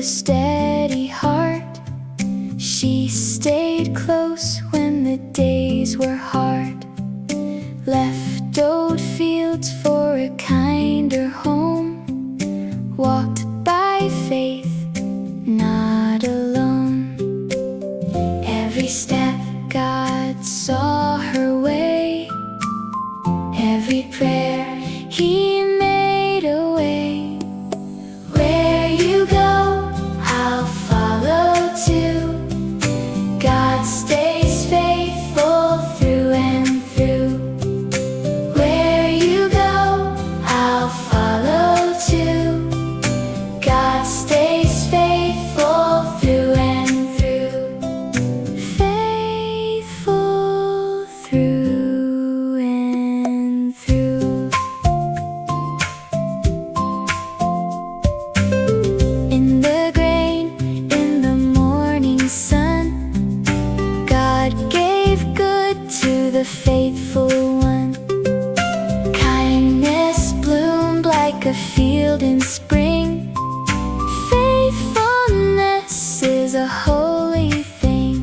steady heart. She stayed close when the days were hard. Left old fields for a kinder home. Walked by faith, not alone. Every step God saw her way. Every prayer He made a way. Where you go, I'll follow too. God stays faithful through and through. Where you go, I'll follow too. God stays faithful through and through. Faithful through and through. In the grain, in the morning sun, God gave good to the faithful one. Kindness bloomed like a field in spring. Faithfulness is a holy thing.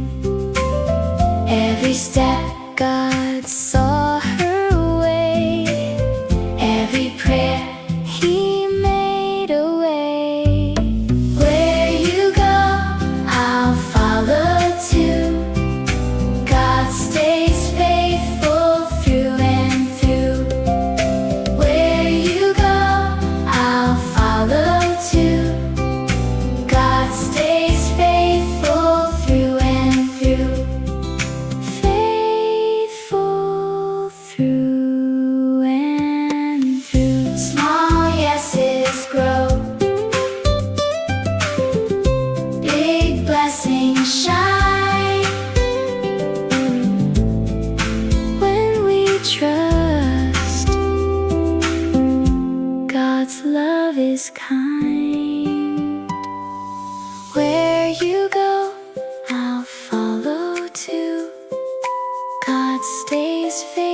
Every step God saw her way. Every prayer He made a way. Where you go, I'll follow too. God stays faithful through and through. Where you go, I'll follow too. God stays faithful through and through. Faithful through and through. Small yeses grow, big blessings shine. When we trust, God's love is kind. Where you go, I'll follow too. God stays faithful